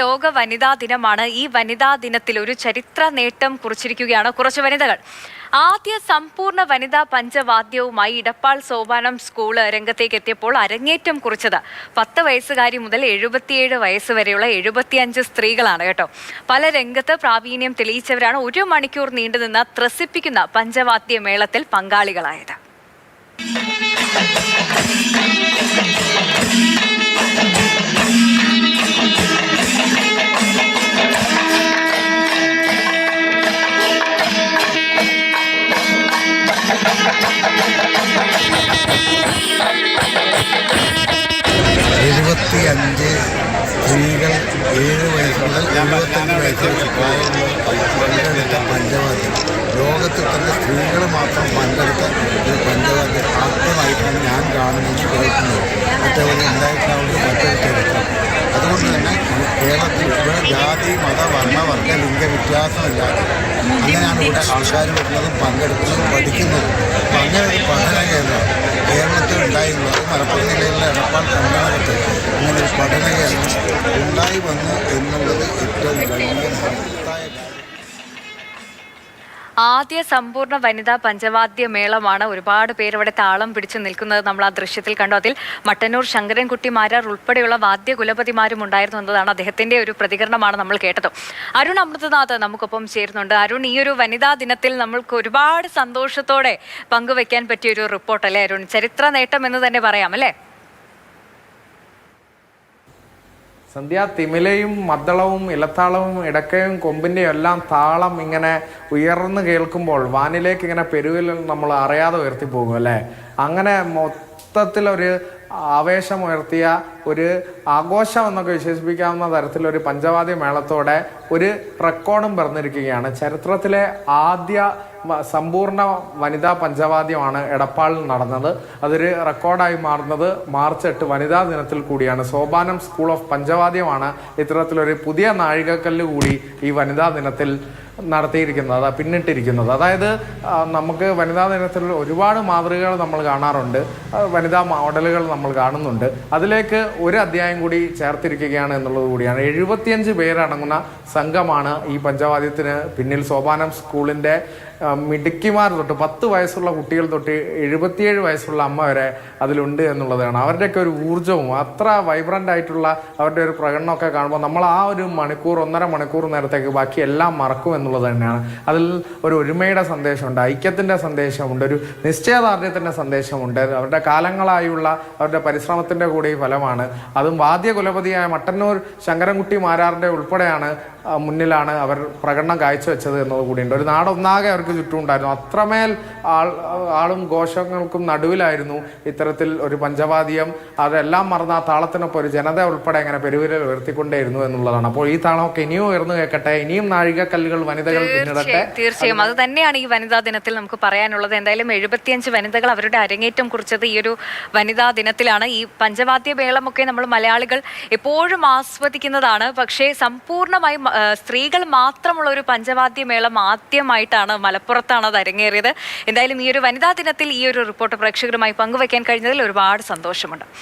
ലോക വനിതാ ദിനമാണ്. ഈ വനിതാ ദിനത്തിൽ ഒരു ചരിത്ര നേട്ടം കുറിച്ചിരിക്കുകയാണ് കുറച്ച് വനിതകൾ. ആദ്യ സമ്പൂർണ്ണ വനിതാ പഞ്ചവാദ്യവുമായി ഇടപ്പാൾ സോപാനം സ്കൂള് രംഗത്തേക്ക് എത്തിയപ്പോൾ അരങ്ങേറ്റം കുറിച്ചത് 10 വയസ്സുകാരി മുതൽ 77 വയസ്സ് വരെയുള്ള 75 സ്ത്രീകളാണ് കേട്ടോ. പല രംഗത്ത് പ്രാവീണ്യം തെളിയിച്ചവരാണ് 1 മണിക്കൂർ നീണ്ടുനിന്ന ത്രസിപ്പിക്കുന്ന പഞ്ചവാദ്യ മേളത്തിൽ പങ്കാളികളായത്. സ്ത്രീകൾ 7 വയസ്സ് മുതൽ 75 വയസ്സ് വരെ പങ്കെടുത്ത പഞ്ചവാദ്യം ലോകത്തിൽ തന്നെ സ്ത്രീകൾ മാത്രം പങ്കെടുത്ത ഒരു പഞ്ചവാദ്യം ആദ്യമായിട്ടാണ് ഞാൻ കാണുന്നത്, കേൾക്കുന്നത്. മറ്റേപോലെ ഉണ്ടായിട്ടാവുന്ന മറ്റൊരു ചരിത്രം. അതുകൊണ്ട് തന്നെ കേരളത്തിൽ ഇവിടെ ജാതി മത വർണ്ണ വർഗ ലിംഗ വ്യത്യാസമില്ലാതെ അങ്ങനെയാണ് ഇവിടെ ആൾക്കാർ വരുന്നതും പങ്കെടുക്കുന്നതും പഠിക്കുന്നതും. അപ്പം അങ്ങനെ ഒരു പഠന കേന്ദ്രം കേരളത്തിൽ ഉണ്ടായിരുന്നത് മലപ്പുറം ജില്ലയിലെ എടപ്പാൾ കർണാടകത്തിൽ അങ്ങനെ ഒരു പഠന കേന്ദ്രം ഉണ്ടായി വന്നു എന്നുള്ളത് ഏറ്റവും വലിയ മഹത്തായ കാര്യം. ആദ്യ സമ്പൂർണ്ണ വനിതാ പഞ്ചവാദ്യ മേളമാണ്. ഒരുപാട് പേര് അവിടെ താളം പിടിച്ചു നിൽക്കുന്നത് നമ്മൾ ആ ദൃശ്യത്തിൽ കണ്ടു. അതിൽ മട്ടന്നൂർ ശങ്കരൻകുട്ടി മാരാർ ഉൾപ്പെടെയുള്ള വാദ്യകുലപതിമാരും ഉണ്ടായിരുന്നു എന്നതാണ് അദ്ദേഹത്തിന്റെ ഒരു പ്രതികരണമാണ് നമ്മൾ കേട്ടത്. അരുൺ അമൃതനാഥ് നമുക്കൊപ്പം ചേരുന്നുണ്ട്. അരുൺ, ഈ ഒരു വനിതാ ദിനത്തിൽ നമ്മൾക്ക് ഒരുപാട് സന്തോഷത്തോടെ പങ്കുവെക്കാൻ പറ്റിയ ഒരു റിപ്പോർട്ട് അല്ലേ അരുൺ? ചരിത്ര നേട്ടം എന്ന് തന്നെ പറയാം അല്ലേ? സന്ധ്യ, തിമിലയും മദ്ദളവും ഇലത്താളവും ഇടക്കയും കൊമ്പിൻ്റെയും എല്ലാം താളം ഇങ്ങനെ ഉയർന്ന് കേൾക്കുമ്പോൾ വാനിലേക്ക് ഇങ്ങനെ പെരുവിൽ നമ്മൾ അറിയാതെ ഉയർത്തിപ്പോകും അല്ലേ? അങ്ങനെ മൊത്തത്തിലൊരു ആവേശമുയർത്തിയ ഒരു ആഘോഷം എന്നൊക്കെ വിശേഷിപ്പിക്കാവുന്ന തരത്തിലൊരു പഞ്ചവാദ്യ മേളത്തോടെ ഒരു റെക്കോർഡും പിറന്നിരിക്കുകയാണ്. ചരിത്രത്തിലെ ആദ്യ സമ്പൂർണ്ണ വനിതാ പഞ്ചവാദ്യമാണ് എടപ്പാളിൽ നടന്നത്. അതൊരു റെക്കോർഡായി മാറുന്നത് മാർച്ച് 8 വനിതാ ദിനത്തിൽ കൂടിയാണ്. സോപാനം സ്കൂൾ ഓഫ് പഞ്ചവാദ്യമാണ് ഇത്തരത്തിലൊരു പുതിയ നാഴികക്കല്ല് കൂടി ഈ വനിതാ ദിനത്തിൽ നടത്തിയിരിക്കുന്നത്, പിന്നിട്ടിരിക്കുന്നത്. അതായത് നമുക്ക് വനിതാ ദിനത്തിൽ ഒരുപാട് മാതൃകകൾ നമ്മൾ കാണാറുണ്ട്, വനിതാ മോഡലുകൾ നമ്മൾ കാണുന്നുണ്ട്. അതിലേക്ക് ഒരു അധ്യായം കൂടി ചേർത്തിരിക്കുകയാണ് എന്നുള്ളത് കൂടിയാണ്. 75 പേരടങ്ങുന്ന സംഘമാണ് ഈ പഞ്ചവാദ്യത്തിന് പിന്നിൽ. സോപാനം സ്കൂളിൻ്റെ മിടുക്കിമാർ തൊട്ട് 10 വയസ്സുള്ള കുട്ടികൾ തൊട്ട് 77 വയസ്സുള്ള അമ്മ വരെ അതിലുണ്ട് എന്നുള്ളതാണ്. അവരുടെയൊക്കെ ഒരു ഊർജ്ജവും അത്ര വൈബ്രൻ്റ് ആയിട്ടുള്ള അവരുടെ ഒരു പ്രകടനമൊക്കെ കാണുമ്പോൾ നമ്മൾ ആ ഒരു മണിക്കൂർ 1.5 മണിക്കൂർ നേരത്തേക്ക് ബാക്കി എല്ലാം മറക്കും എന്നുള്ളത് തന്നെയാണ്. അതിൽ ഒരു ഒരുമയുടെ സന്ദേശമുണ്ട്, ഐക്യത്തിൻ്റെ സന്ദേശമുണ്ട്, ഒരു നിശ്ചയദാർഢ്യത്തിൻ്റെ സന്ദേശമുണ്ട്. അവരുടെ കാലങ്ങളായുള്ള അവരുടെ പരിശ്രമത്തിൻ്റെ കൂടി ഫലമാണ്. അതും വാദ്യകുലപതിയായ മട്ടന്നൂർ ശങ്കരൻകുട്ടി മാരാറിൻ്റെ ഉൾപ്പെടെയാണ് മുന്നിലാണ് അവർ പ്രകടനം കാഴ്ചവെച്ചത് എന്നത് കൂടിയുണ്ട്. ഒരു നാടൊന്നാകെ അവർക്ക് ചുറ്റുമുണ്ടായിരുന്നു. അത്രമേൽ ആളും ഘോഷങ്ങൾക്കും നടുവിലായിരുന്നു ഇത്തരത്തിൽ ഒരു പഞ്ചവാദ്യം. അതെല്ലാം മറന്ന ആ താളത്തിനൊപ്പം ഒരു ജനത ഉൾപ്പെടെ അങ്ങനെ പെരുവിരൽ ഉയർത്തിക്കൊണ്ടേയിരുന്നു എന്നുള്ളതാണ്. അപ്പോൾ ഈ താളമൊക്കെ ഇനിയും ഉയർന്നു കേൾക്കട്ടെ, ഇനിയും നാഴികക്കല്ലുകൾ വനിതകൾ പിന്നിടട്ടെ. തീർച്ചയായും അത് തന്നെയാണ് ഈ വനിതാ ദിനത്തിൽ നമുക്ക് പറയാനുള്ളത്. എന്തായാലും 75 വനിതകൾ അവരുടെ അരങ്ങേറ്റം കുറിച്ചത് ഈ ഒരു വനിതാ ദിനത്തിലാണ്. ഈ പഞ്ചവാദ്യ മേളമൊക്കെ നമ്മൾ മലയാളികൾ എപ്പോഴും ആസ്വദിക്കുന്നതാണ്. പക്ഷേ സമ്പൂർണ്ണമായും സ്ത്രീകൾ മാത്രമുള്ള ഒരു പഞ്ചവാദ്യ മേളം ആദ്യമായിട്ടാണ് മലപ്പുറത്താണ് അത് അരങ്ങേറിയത്. എന്തായാലും ഈ ഒരു വനിതാ ദിനത്തിൽ ഈ ഒരു റിപ്പോർട്ട് പ്രേക്ഷകരുമായി പങ്കുവയ്ക്കാൻ കഴിഞ്ഞതിൽ ഒരുപാട് സന്തോഷമുണ്ട്.